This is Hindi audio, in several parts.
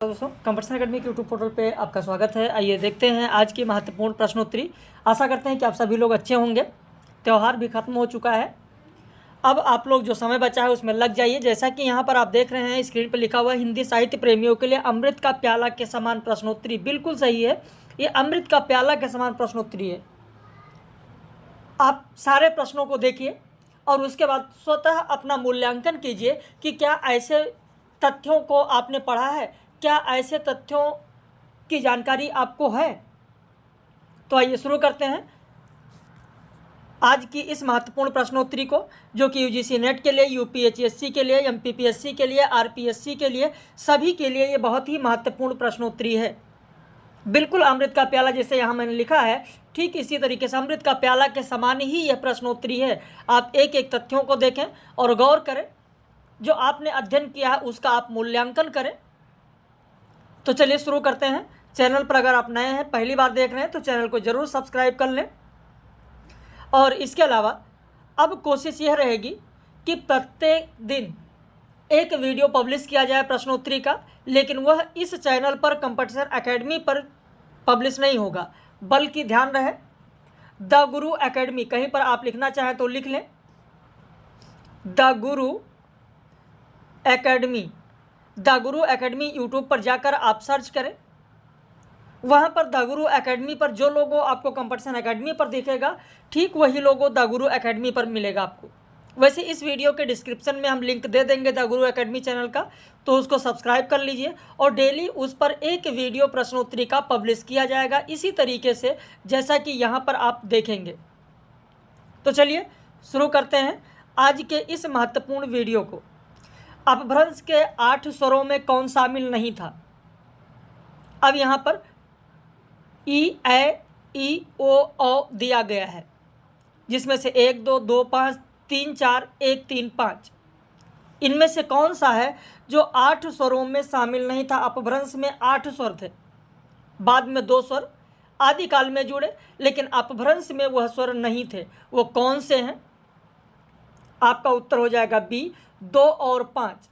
दोस्तों, कंपटीशन एकेडमी के यूट्यूब पोर्टल पे आपका स्वागत है। आइए देखते हैं आज की महत्वपूर्ण प्रश्नोत्तरी। आशा करते हैं कि आप सभी लोग अच्छे होंगे। त्यौहार भी खत्म हो चुका है। अब आप लोग जो समय बचा है उसमें लग जाइए। जैसा कि यहाँ पर आप देख रहे हैं स्क्रीन पर लिखा हुआ है, हिंदी साहित्य प्रेमियों के लिए अमृत का प्याला के समान प्रश्नोत्तरी। बिल्कुल सही है, ये अमृत का प्याला के समान प्रश्नोत्तरी है। आप सारे प्रश्नों को देखिए और उसके बाद स्वतः अपना मूल्यांकन कीजिए कि क्या ऐसे तथ्यों को आपने पढ़ा है, क्या ऐसे तथ्यों की जानकारी आपको है। तो आइए शुरू करते हैं आज की इस महत्वपूर्ण प्रश्नोत्तरी को, जो कि यूजीसी नेट के लिए, यूपीएचएससी के लिए, एमपीपीएससी के लिए, आरपीएससी के लिए, सभी के लिए ये बहुत ही महत्वपूर्ण प्रश्नोत्तरी है। बिल्कुल अमृत का प्याला जैसे यहाँ मैंने लिखा है, ठीक इसी तरीके से अमृत का प्याला के समान ही यह प्रश्नोत्तरी है। आप एक एक तथ्यों को देखें और गौर करें, जो आपने अध्ययन किया है उसका आप मूल्यांकन करें। तो चलिए शुरू करते हैं। चैनल पर अगर आप नए हैं, पहली बार देख रहे हैं, तो चैनल को ज़रूर सब्सक्राइब कर लें। और इसके अलावा अब कोशिश यह रहेगी कि प्रत्येक दिन एक वीडियो पब्लिश किया जाए प्रश्नोत्तरी का, लेकिन वह इस चैनल पर कंपटीशन एकेडमी पर पब्लिश नहीं होगा, बल्कि ध्यान रहे द गुरु एकेडमी, कहीं पर आप लिखना चाहें तो लिख लें the Guru academy. The Guru academy YouTube पर जाकर आप सर्च करें, वहाँ पर द गुरु एकेडमी पर जो लोगो आपको कंपटीशन एकेडमी पर दिखेगा, ठीक वही लोगो द गुरु एकेडमी पर मिलेगा आपको। वैसे इस वीडियो के डिस्क्रिप्शन में हम लिंक दे देंगे द गुरु एकेडमी चैनल का, तो उसको सब्सक्राइब कर लीजिए और डेली उस पर एक वीडियो प्रश्नोत्तरी का पब्लिश किया जाएगा, इसी तरीके से जैसा कि यहाँ पर आप देखेंगे। तो चलिए शुरू करते हैं आज के इस महत्वपूर्ण वीडियो को। अपभ्रंश के 8 स्वरों में कौन शामिल नहीं था। अब यहाँ पर ई, ए, ई, ओ, औ दिया गया है, जिसमें से 1 2 2 5 3 4 1 3 5। इनमें से कौन सा है जो 8 स्वरों में शामिल नहीं था। अपभ्रंश में 8 स्वर थे, बाद में 2 स्वर आदिकाल में जुड़े, लेकिन अपभ्रंश में वह स्वर नहीं थे। वो कौन से हैं? आपका उत्तर हो जाएगा बी, 2 और 5।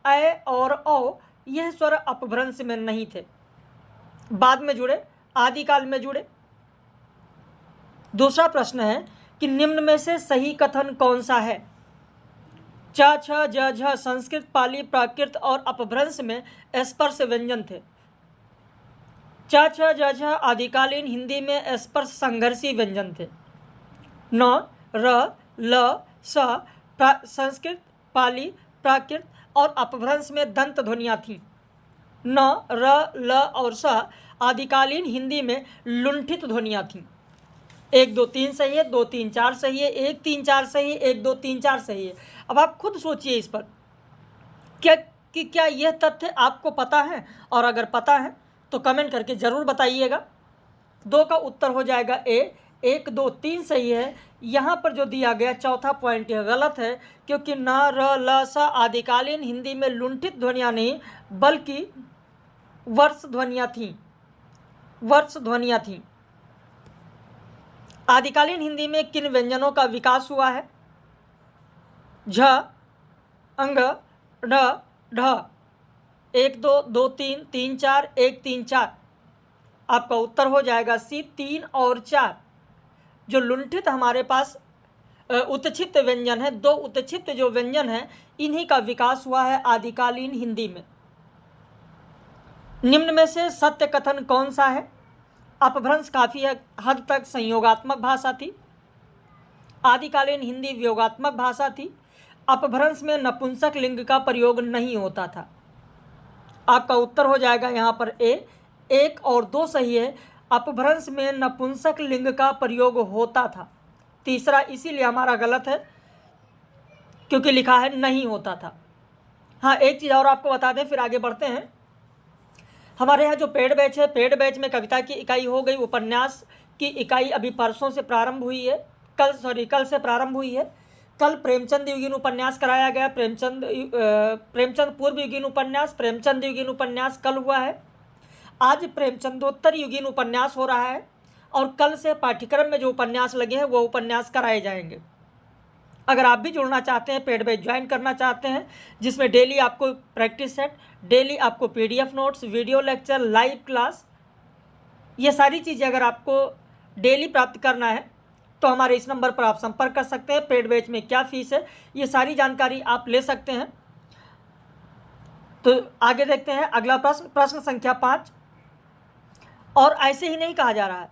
ए और औ यह स्वर अपभ्रंश में नहीं थे, बाद में जुड़े, आदिकाल में जुड़े। दूसरा प्रश्न है कि निम्न में से सही कथन कौन सा है। च, छ, ज, झ संस्कृत, पाली, प्राकृत और अपभ्रंश में स्पर्श व्यंजन थे। च, छ, ज, झ आदिकालीन हिंदी में स्पर्श संघर्षी व्यंजन थे। न, र, ल, स संस्कृत, पाली, प्राकृत और अपभ्रंश में दंत ध्वनियाँ थीं। न, र, ल और स आदिकालीन हिंदी में लुंठित ध्वनियाँ थीं। 1 2 3 सही है, 2 3 4 सही है, 1 3 4 सही है, 1 2 3 4 सही है। अब आप खुद सोचिए इस पर क्या यह तथ्य आपको पता है, और अगर पता है तो कमेंट करके ज़रूर बताइएगा। 2 का उत्तर हो जाएगा ए। 1 2 3 सही है। यहाँ पर जो दिया गया चौथा पॉइंट यह गलत है, क्योंकि न, र, ल, स आदिकालीन हिंदी में लुंठित ध्वनियाँ नहीं बल्कि वर्ष ध्वनियाँ थीं। वर्ष ध्वनियाँ थीं। आदिकालीन हिंदी में किन व्यंजनों का विकास हुआ है। झ, अंग, ढ, ढ। 1 2 2 3 3 4 1 3 4। आपका उत्तर हो जाएगा सी, 3 और 4। जो लुंठित हमारे पास उत्क्षिप्त व्यंजन है, 2 उत्क्षिप्त जो व्यंजन है, इन्हीं का विकास हुआ है आदिकालीन हिंदी में। निम्न में से सत्य कथन कौन सा है। अपभ्रंश काफ़ी हद तक संयोगात्मक भाषा थी, आदिकालीन हिंदी वियोगात्मक भाषा थी, अपभ्रंश में नपुंसक लिंग का प्रयोग नहीं होता था। आपका उत्तर हो जाएगा यहाँ पर ए। 1 और 2 सही है। अपभ्रंश में नपुंसक लिंग का प्रयोग होता था। तीसरा इसीलिए हमारा गलत है, क्योंकि लिखा है नहीं होता था। हाँ, एक चीज़ और आपको बता दें, फिर आगे बढ़ते हैं। हमारे यहाँ जो पेड बैच है, पेड बैच में कविता की इकाई हो गई, उपन्यास की इकाई अभी परसों से प्रारंभ हुई है, कल से प्रारंभ हुई है। कल प्रेमचंद युगीन उपन्यास कराया गया। प्रेमचंद पूर्व युगीन उपन्यास, प्रेमचंद युगीन उपन्यास कल हुआ है। आज प्रेमचंदोत्तर युगीन उपन्यास हो रहा है, और कल से पाठ्यक्रम में जो उपन्यास लगे हैं वो उपन्यास कराए जाएंगे। अगर आप भी जुड़ना चाहते हैं, पेड बैच ज्वाइन करना चाहते हैं, जिसमें डेली आपको प्रैक्टिस सेट, डेली आपको PDF notes, video lecture, live class, ये सारी चीज़ें अगर आपको डेली प्राप्त करना है तो हमारे इस नंबर पर आप संपर्क कर सकते हैं। पेड बैच में क्या फ़ीस है, ये सारी जानकारी आप ले सकते हैं। तो आगे देखते हैं अगला प्रश्न, प्रश्न संख्या 5। और ऐसे ही नहीं कहा जा रहा है,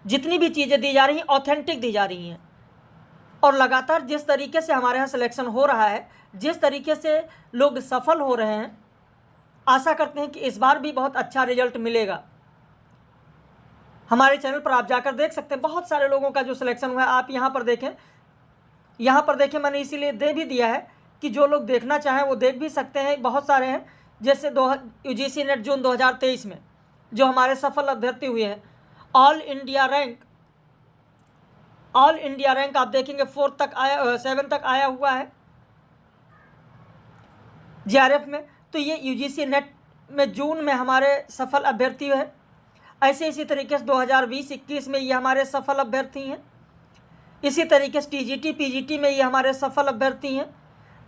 जितनी भी चीज़ें दी जा रही हैं ऑथेंटिक दी जा रही हैं, और लगातार जिस तरीके से हमारे यहाँ सिलेक्शन हो रहा है, जिस तरीके से लोग सफल हो रहे हैं, आशा करते हैं कि इस बार भी बहुत अच्छा रिजल्ट मिलेगा। हमारे चैनल पर आप जाकर देख सकते हैं, बहुत सारे लोगों का जो सिलेक्शन हुआ है। आप यहाँ पर देखें, मैंने इसीलिए दे भी दिया है कि जो लोग देखना चाहें वो देख भी सकते हैं। बहुत सारे हैं, जैसे UGC नेट जून 2023 में जो हमारे सफल अभ्यर्थी हुए हैं, ऑल इंडिया रैंक आप देखेंगे 7 तक आया हुआ है JRF में। तो ये UGC नेट में जून में हमारे सफल अभ्यर्थी हैं। ऐसे इसी तरीके से 2020-21 में ये हमारे सफल अभ्यर्थी हैं। इसी तरीके से TGT PGT में ये हमारे सफल अभ्यर्थी हैं।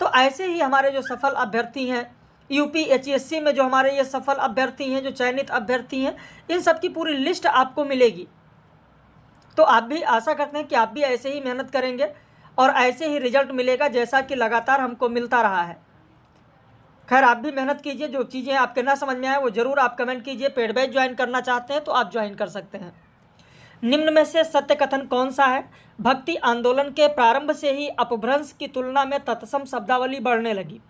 तो ऐसे ही हमारे जो सफल अभ्यर्थी हैं, UP HSC में जो हमारे ये सफल अभ्यर्थी हैं, जो चयनित अभ्यर्थी हैं, इन सब की पूरी लिस्ट आपको मिलेगी। तो आप भी आशा करते हैं कि आप भी ऐसे ही मेहनत करेंगे और ऐसे ही रिजल्ट मिलेगा जैसा कि लगातार हमको मिलता रहा है। खैर, आप भी मेहनत कीजिए। जो चीज़ें आपके ना समझ में आए वो ज़रूर आप कमेंट कीजिए। पेड बैच ज्वाइन करना चाहते हैं तो आप ज्वाइन कर सकते हैं। निम्न में से सत्य कथन कौन सा है? भक्ति आंदोलन के प्रारंभ से ही अपभ्रंश की तुलना में तत्सम शब्दावली बढ़ने लगी।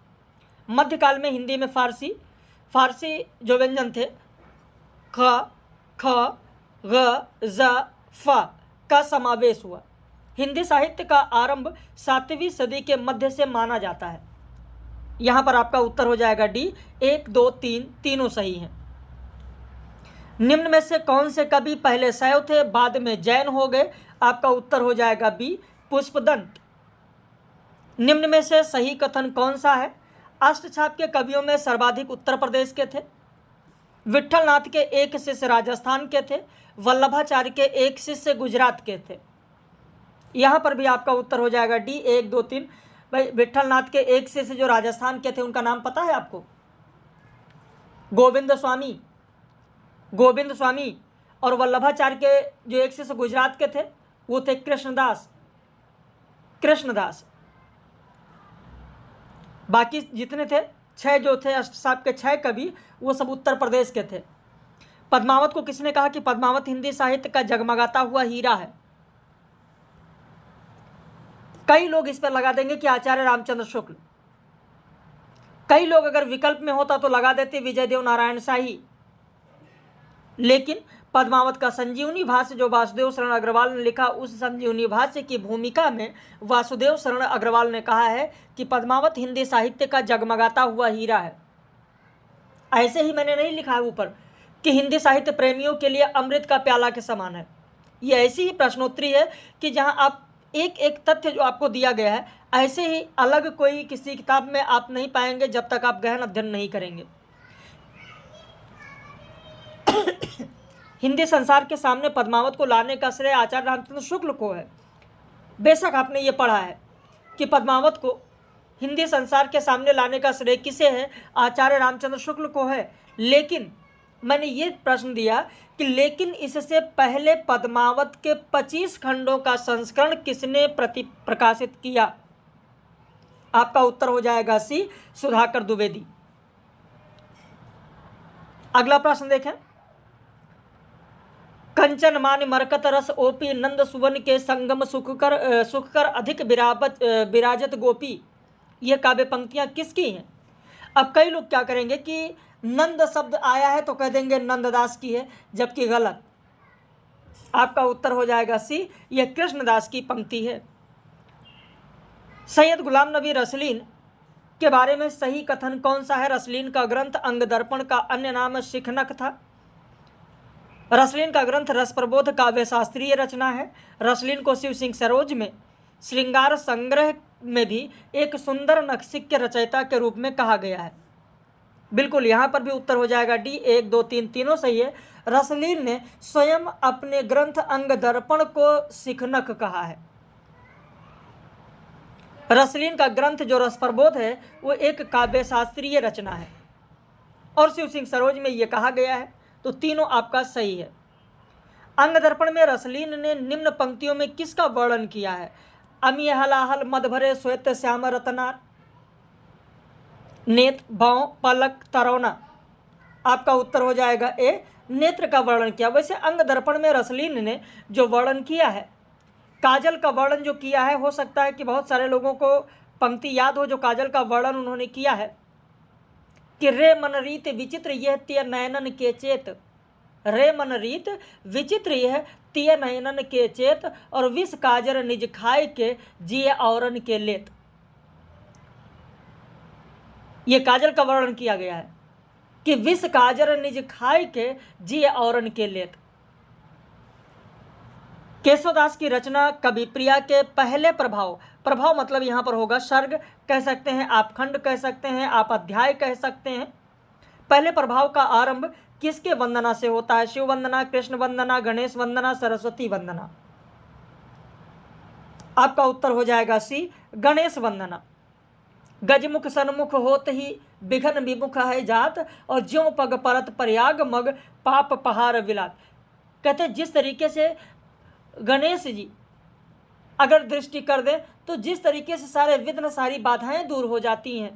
मध्यकाल में हिंदी में फारसी जो व्यंजन थे, ख, ख, ग, ज, फ का समावेश हुआ। हिंदी साहित्य का आरंभ 7वीं सदी के मध्य से माना जाता है। यहाँ पर आपका उत्तर हो जाएगा D। 1, 2, 3 तीनों सही हैं। निम्न में से कौन से कवि पहले शैव थे, बाद में जैन हो गए? आपका उत्तर हो जाएगा B, पुष्पदंत। निम्न में से सही कथन कौन सा है? अष्टछाप के कवियों में सर्वाधिक उत्तर प्रदेश के थे। विट्ठलनाथ के एक शिष्य राजस्थान के थे। वल्लभाचार्य के एक शिष्य गुजरात के थे। यहाँ पर भी आपका उत्तर हो जाएगा D। 1, 2, 3। भाई, विट्ठलनाथ के एक शिष्य जो राजस्थान के थे उनका नाम पता है आपको? गोविंद स्वामी। और वल्लभाचार्य के जो एक शिष्य गुजरात के थे वो थे कृष्णदास। बाकी जितने थे 6 जो थे अष्टसाप के 6 कवि, वो सब उत्तर प्रदेश के थे। पद्मावत को किसने कहा कि पद्मावत हिंदी साहित्य का जगमगाता हुआ हीरा है? कई लोग इस पर लगा देंगे कि आचार्य रामचंद्र शुक्ल। कई लोग अगर विकल्प में होता तो लगा देते विजयदेव नारायण शाही। लेकिन पद्मावत का संजीवनी भाष्य जो वासुदेव शरण अग्रवाल ने लिखा, उस संजीवनी भाष्य की भूमिका में वासुदेव शरण अग्रवाल ने कहा है कि पद्मावत हिंदी साहित्य का जगमगाता हुआ हीरा है। ऐसे ही मैंने नहीं लिखा है ऊपर कि हिंदी साहित्य प्रेमियों के लिए अमृत का प्याला के समान है। ये ऐसी ही प्रश्नोत्तरी है कि जहां आप एक एक तथ्य जो आपको दिया गया है, ऐसे ही अलग कोई किसी किताब में आप नहीं पाएंगे जब तक आप गहन अध्ययन नहीं करेंगे। हिंदी संसार के सामने पद्मावत को लाने का श्रेय आचार्य रामचंद्र शुक्ल को है। बेशक आपने ये पढ़ा है कि पद्मावत को हिंदी संसार के सामने लाने का श्रेय किसे है? आचार्य रामचंद्र शुक्ल को है। लेकिन मैंने ये प्रश्न दिया कि लेकिन इससे पहले पद्मावत के 25 खंडों का संस्करण किसने प्रकाशित किया? आपका उत्तर हो जाएगा C, सुधाकर द्विवेदी। अगला प्रश्न देखें। कंचन मान मरकत रस ओपी नंद सुवन के संगम सुखकर अधिक विराजत गोपी, ये काव्य पंक्तियां किसकी हैं? अब कई लोग क्या करेंगे कि नंद शब्द आया है तो कह देंगे नंददास की है, जबकि गलत। आपका उत्तर हो जाएगा C, यह कृष्णदास की पंक्ति है। सैयद गुलाम नबी रसलीन के बारे में सही कथन कौन सा है? रसलीन का ग्रंथ अंग दर्पण का अन्य नाम शिखनक था। रसलीन का ग्रंथ रस प्रबोध काव्य शास्त्रीय रचना है। रसलीन को शिव सिंह सरोज में श्रृंगार संग्रह में भी एक सुंदर नक्सिक के रचयिता के रूप में कहा गया है। बिल्कुल, यहाँ पर भी उत्तर हो जाएगा D। 1, 2, 3 तीनों सही है। रसलीन ने स्वयं अपने ग्रंथ अंग दर्पण को शिखनक कहा है। रसलीन का ग्रंथ जो रसप्रबोध है वो एक काव्य शास्त्रीय रचना है और शिव सिंह सरोज में ये कहा गया है। तो तीनों आपका सही है। अंग दर्पण में रसलीन ने निम्न पंक्तियों में किसका वर्णन किया है? अमी हलाहल मद भरे श्वेत श्याम रतनार, नेत्र भाव पलक तरौना। आपका उत्तर हो जाएगा ए, नेत्र का वर्णन किया। वैसे अंग दर्पण में रसलीन ने जो वर्णन किया है, काजल का वर्णन जो किया है, हो सकता है कि बहुत सारे लोगों को पंक्ति याद हो जो काजल का वर्णन उन्होंने किया है कि रे मन रीत विचित्र यह तिय नयनन के चेत, रे मन रीत विचित्र यह तिय नयनन के चेत, और विष काजर निज खाए के जिए औरन के लेत। ये काजल का वर्णन किया गया है कि विष काजर निज खाए के जिए औरन के लेत। केशवदास की रचना कविप्रिया के पहले प्रभाव, प्रभाव मतलब यहाँ पर होगा सर्ग कह सकते हैं आप, खंड कह सकते हैं आप, अध्याय कह सकते हैं। पहले प्रभाव का आरंभ किसके वंदना से होता है? शिव वंदना, कृष्ण वंदना, गणेश वंदना, सरस्वती वंदना। आपका उत्तर हो जाएगा सी, गणेश वंदना। गजमुख सन्मुख होत ही बिघन विमुख है जात, और ज्यों पग परत प्रयाग मग पाप पहाड़ विलात। कहते जिस तरीके से गणेश जी अगर दृष्टि कर दें तो जिस तरीके से सारे विघ्न सारी बाधाएं दूर हो जाती हैं,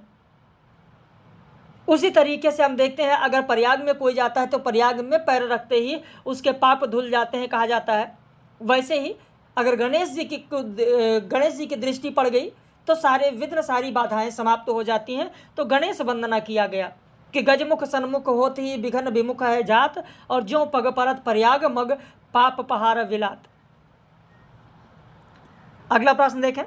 उसी तरीके से हम देखते हैं अगर प्रयाग में कोई जाता है तो प्रयाग में पैर रखते ही उसके पाप धुल जाते हैं कहा जाता है। वैसे ही अगर गणेश जी की दृष्टि पड़ गई तो सारे विघ्न सारी बाधाएं समाप्त हो जाती हैं। तो गणेश वंदना किया गया कि गजमुख सन्मुख होत ही बिघन विमुख है जात, और ज्यों पग परत प्रयाग मग पाप पहाड़ विलात। अगला प्रश्न देखें।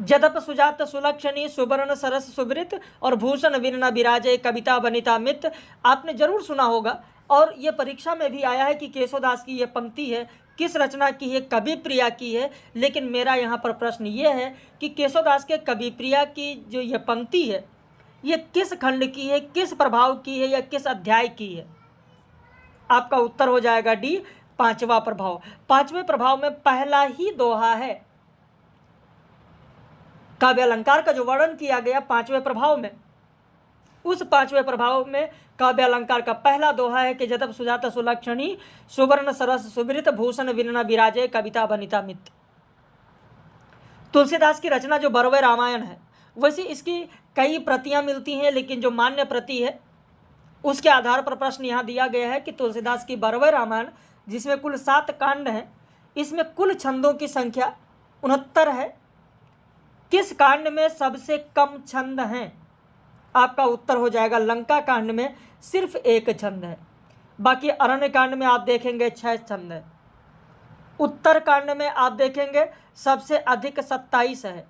जदप सुजात सुलक्षणी सुवर्ण सरस सुवृत, और भूषण विनना विराजे कविता बनिता मित। आपने जरूर सुना होगा और ये परीक्षा में भी आया है कि केशवदास की ये पंक्ति है किस रचना की है? कविप्रिया की है। लेकिन मेरा यहाँ पर प्रश्न ये है कि केशवदास के कविप्रिया की जो ये पंक्ति है ये किस खंड की है, किस प्रभाव की है या किस अध्याय की है? आपका उत्तर हो जाएगा डी, पांचवा प्रभाव। पांचवें प्रभाव में पहला ही दोहा है। काव्य अलंकार का जो वर्णन किया गया पांचवें प्रभाव में, उस पांचवें प्रभाव में काव्य अलंकार का पहला दोहा है कि जदप सुजात सुलक्षणी सुवर्ण सरस सुवृत भूषण विनना विराजे कविता बनिता मित। तुलसीदास की रचना जो बरवे रामायण है, वैसे इसकी कई प्रतियां मिलती हैं, लेकिन जो मान्य प्रति है उसके आधार पर प्रश्न यहाँ दिया गया है कि तुलसीदास की बरवे रामायण जिसमें कुल 7 कांड हैं, इसमें कुल छंदों की संख्या 69 है। किस कांड में सबसे कम छंद हैं? आपका उत्तर हो जाएगा लंका कांड में सिर्फ 1 छंद है। बाकी अरण्य कांड में आप देखेंगे 6 छंद है। उत्तर कांड में आप देखेंगे सबसे अधिक 27 है।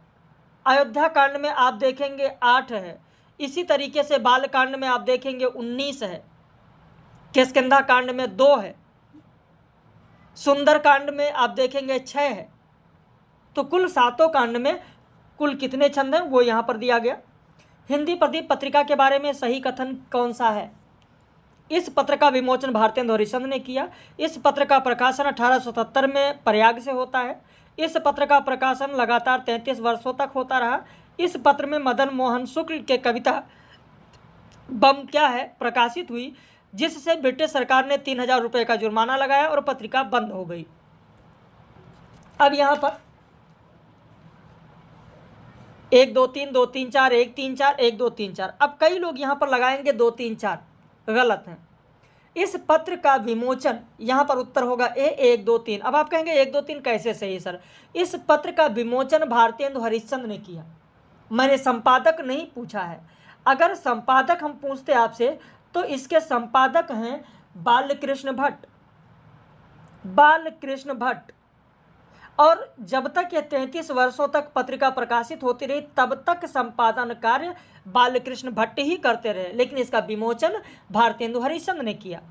अयोध्या कांड में आप देखेंगे 8 है। इसी तरीके से बाल कांड में आप देखेंगे 19 है। किष्किंधा कांड में 2 है। सुंदर कांड में आप देखेंगे 6 है। तो कुल 7 कांड में कुल कितने छंद हैं वो यहाँ पर दिया गया। हिंदी प्रदीप पत्रिका के बारे में सही कथन कौन सा है? इस पत्र का विमोचन भारतेंदु हरिश्चंद्र ने किया। इस पत्र का प्रकाशन 1877 में प्रयाग से होता है। इस पत्र का प्रकाशन लगातार 33 वर्षों तक होता रहा। इस पत्र में मदन मोहन शुक्ल के कविता बम क्या है प्रकाशित हुई, जिससे ब्रिटिश सरकार ने 3000 रुपये का जुर्माना लगाया और पत्रिका बंद हो गई। अब यहाँ पर 1 2 3 2 3 4 1 3 4 1 2 3 4। अब कई लोग यहाँ पर लगाएंगे 2 3 4, गलत है। इस पत्र का विमोचन, यहाँ पर उत्तर होगा ए 1 2 3। अब आप कहेंगे 1 2 3 कैसे सही सर? इस पत्र का विमोचन भारतेंदु हरिश्चंद्र ने किया। मैंने संपादक नहीं पूछा है। अगर संपादक हम पूछते आपसे तो इसके संपादक हैं बालकृष्ण भट्ट, बालकृष्ण भट्ट। और जब तक ये 33 वर्षों तक पत्रिका प्रकाशित होती रही तब तक संपादन कार्य बालकृष्ण भट्ट ही करते रहे, लेकिन इसका विमोचन भारतेंदु हरिश्चंद्र ने किया।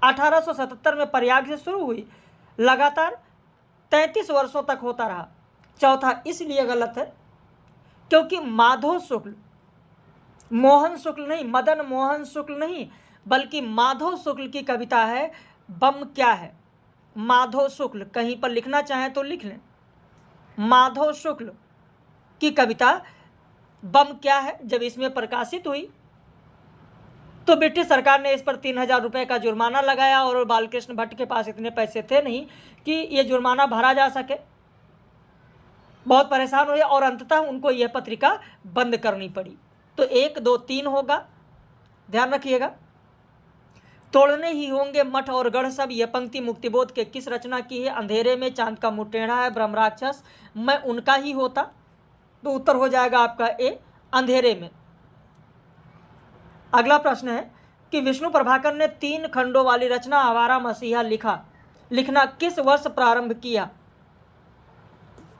1877 में प्रयाग से शुरू हुई, लगातार 33 वर्षों तक होता रहा। चौथा इसलिए गलत है क्योंकि माधव शुक्ल, मोहन शुक्ल नहीं, मदन मोहन शुक्ल नहीं, बल्कि माधव शुक्ल की कविता है बम क्या है। माधव शुक्ल, कहीं पर लिखना चाहें तो लिख लें। माधव शुक्ल की कविता बम क्या है जब इसमें प्रकाशित हुई तो ब्रिटिश सरकार ने इस पर 3,000 रुपये का जुर्माना लगाया और बालकृष्ण भट्ट के पास इतने पैसे थे नहीं कि ये जुर्माना भरा जा सके। बहुत परेशान हुए और अंततः उनको यह पत्रिका बंद करनी पड़ी। तो 1, 2, 3 होगा, ध्यान रखिएगा। तोड़ने ही होंगे मठ और गढ़ सब, यह पंक्ति मुक्तिबोध के किस रचना की है? अंधेरे में चांद का मुंह टेढ़ा है, ब्रह्म राक्षस, मैं उनका ही होता। तो उत्तर हो जाएगा आपका ए, अंधेरे में। अगला प्रश्न है कि विष्णु प्रभाकर ने 3 खंडों वाली रचना आवारा मसीहा लिखना किस वर्ष प्रारंभ किया?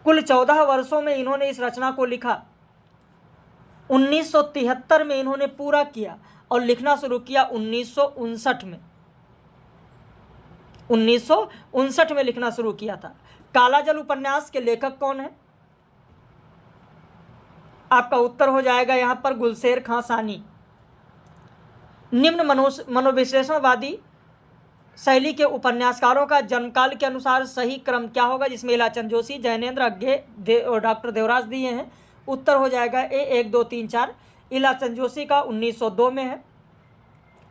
कुल 14 वर्षों में इन्होंने इस रचना को लिखा। 1973 में इन्होंने पूरा किया और लिखना शुरू किया 1959 में। 1959 में लिखना शुरू किया था। काला जल उपन्यास के लेखक कौन है? आपका उत्तर हो जाएगा यहां पर गुलशेर खां सानी। निम्न मनोविश्लेषणवादी शैली के उपन्यासकारों का जन्मकाल के अनुसार सही क्रम क्या होगा? जिसमें इलाचंद जोशी, जैनेन्द्र अग्गे और डॉक्टर देवराज दिए हैं। उत्तर हो जाएगा ए, 1, 2, 3, 4। इलाचंद जोशी का 1902 में है,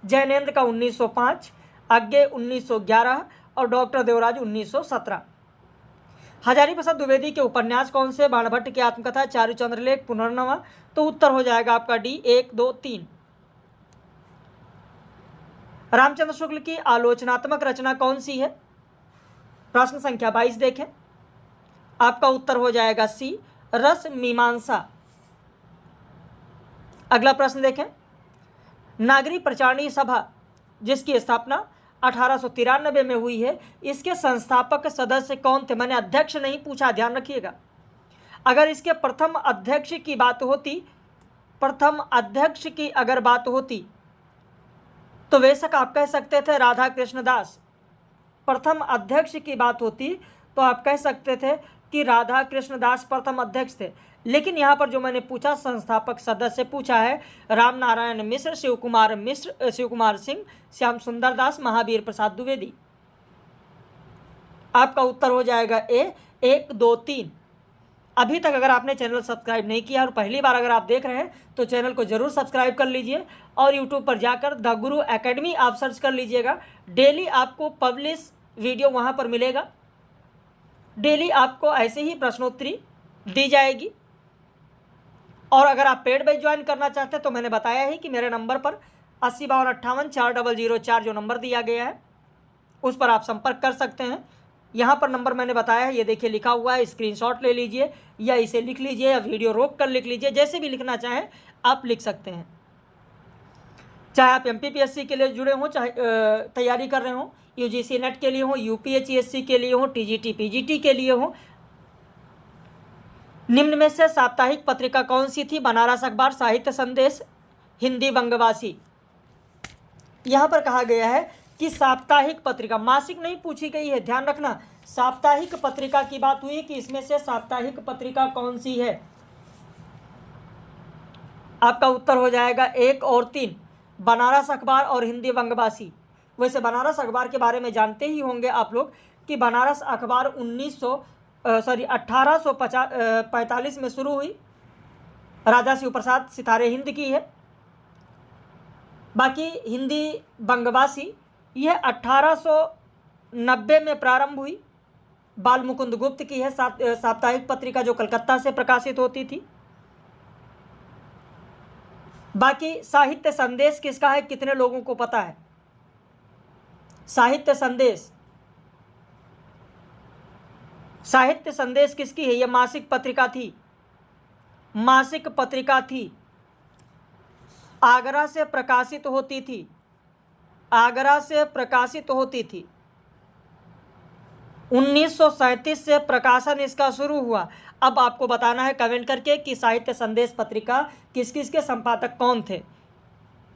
जैनेन्द्र का 1905, अग्गे 1911 और डॉक्टर देवराज 1917। हजारी प्रसाद द्विवेदी के उपन्यास कौन से? बाणभट्ट की आत्मकथा, चारुचंद्रलेख, पुनर्नवा। तो उत्तर हो जाएगा आपका डी, 1, 2, 3। रामचंद्र शुक्ल की आलोचनात्मक रचना कौन सी है? प्रश्न संख्या 22 देखें। आपका उत्तर हो जाएगा सी, रस मीमांसा। अगला प्रश्न देखें। नागरी प्रचारणी सभा जिसकी स्थापना 1893 में हुई है, इसके संस्थापक सदस्य कौन थे? मैंने अध्यक्ष नहीं पूछा, ध्यान रखिएगा। अगर इसके प्रथम अध्यक्ष की अगर बात होती तो बेशक आप कह सकते थे राधा कृष्ण दास। प्रथम अध्यक्ष की बात होती तो आप कह सकते थे कि राधा कृष्ण दास प्रथम अध्यक्ष थे। लेकिन यहाँ पर जो मैंने पूछा संस्थापक सदस्य पूछा है राम नारायण मिश्र, शिव कुमार सिंह, श्याम सुंदर दास, महावीर प्रसाद द्विवेदी। आपका उत्तर हो जाएगा ए, 1, 2, 3। अभी तक अगर आपने चैनल सब्सक्राइब नहीं किया और पहली बार अगर आप देख रहे हैं तो चैनल को जरूर सब्सक्राइब कर लीजिए और यूट्यूब पर जाकर द गुरु एकेडमी आप सर्च कर लीजिएगा। डेली आपको पब्लिश वीडियो वहाँ पर मिलेगा। डेली आपको ऐसे ही प्रश्नोत्तरी दी जाएगी। और अगर आप पेड बैच ज्वाइन करना चाहते हैं तो मैंने बताया ही कि मेरे नंबर पर 8052584004 जो नंबर दिया गया है उस पर आप संपर्क कर सकते हैं। यहाँ पर नंबर मैंने बताया है, ये देखिए लिखा हुआ है, स्क्रीनशॉट ले लीजिए या इसे लिख लीजिए या वीडियो रोक कर लिख लीजिए, जैसे भी लिखना चाहें आप लिख सकते हैं। चाहे आप MPPSC के लिए जुड़े हों, चाहे तैयारी कर रहे हों, UGC नेट के लिए हो, UPHSC के लिए हो, TGT PGT के लिए हो। निम्न में से साप्ताहिक पत्रिका कौन सी थी? बनारस अखबार, साहित्य संदेश, हिंदी वंगवासी। यहाँ पर कहा गया है कि साप्ताहिक पत्रिका, मासिक नहीं पूछी गई है, ध्यान रखना। साप्ताहिक पत्रिका की बात हुई कि इसमें से साप्ताहिक पत्रिका कौन सी है? आपका उत्तर हो जाएगा 1 और 3, बनारस अखबार और हिंदी वंगवासी। वैसे बनारस अखबार के बारे में जानते ही होंगे आप लोग कि बनारस अखबार 1845 में शुरू हुई, राजा शिव प्रसाद सितारे हिंद की है। बाकी हिंदी वंगवासी यह 1890 में प्रारंभ हुई, बाल मुकुंद गुप्त की है साप्ताहिक पत्रिका जो कलकत्ता से प्रकाशित होती थी। बाकी साहित्य संदेश किसका है, कितने लोगों को पता है? साहित्य संदेश किसकी है? यह मासिक पत्रिका थी, आगरा से प्रकाशित होती थी। 1937 से प्रकाशन इसका शुरू हुआ। अब आपको बताना है कमेंट करके कि साहित्य संदेश पत्रिका किस किस के संपादक कौन थे।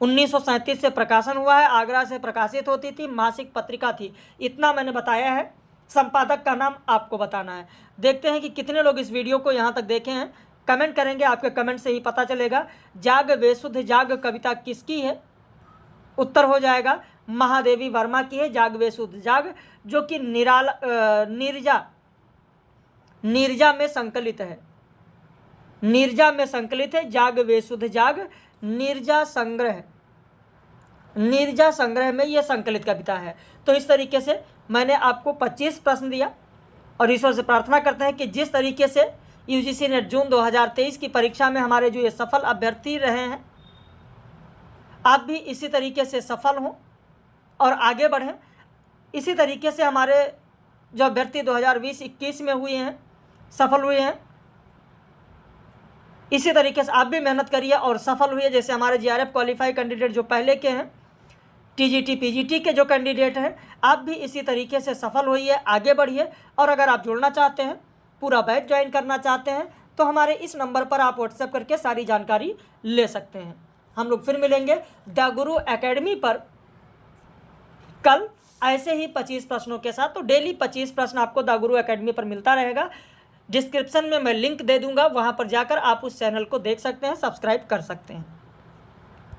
1937 से प्रकाशन हुआ है, आगरा से प्रकाशित होती थी, मासिक पत्रिका थी, इतना मैंने बताया है। संपादक का नाम आपको बताना है। देखते हैं कि कितने लोग इस वीडियो को यहाँ तक देखे हैं, कमेंट करेंगे, आपके कमेंट से ही पता चलेगा। जाग बेसुध जाग कविता किसकी है? उत्तर हो जाएगा महादेवी वर्मा की है जाग बेसुध जाग, जो कि नीरजा में संकलित है, नीरजा में संकलित है। जाग वे सुध जाग, नीरजा संग्रह, नीरजा संग्रह में यह संकलित कविता है। तो इस तरीके से मैंने आपको 25 प्रश्न दिया और ईश्वर से प्रार्थना करते हैं कि जिस तरीके से यूजीसी नेट जून 2023 की परीक्षा में हमारे जो ये सफल अभ्यर्थी रहे हैं, आप भी इसी तरीके से सफल हों और आगे बढ़ें। इसी तरीके से हमारे जो अभ्यर्थी 2020-21 में हुए हैं, सफल हुए हैं, इसी तरीके से आप भी मेहनत करिए और सफल हुए। जैसे हमारे जीआरएफ क्वालिफाई कैंडिडेट जो पहले के हैं, टीजीटी पीजीटी के जो कैंडिडेट हैं, आप भी इसी तरीके से सफल होइए, आगे बढ़िए। और अगर आप जुड़ना चाहते हैं, पूरा बैच ज्वाइन करना चाहते हैं, तो हमारे इस नंबर पर आप व्हाट्सएप करके सारी जानकारी ले सकते हैं। हम लोग फिर मिलेंगे द गुरु एकेडमी पर कल ऐसे ही 25 प्रश्नों के साथ। तो डेली 25 प्रश्न आपको द गुरु एकेडमी पर मिलता रहेगा। डिस्क्रिप्शन में मैं लिंक दे दूंगा, वहाँ पर जाकर आप उस चैनल को देख सकते हैं, सब्सक्राइब कर सकते हैं।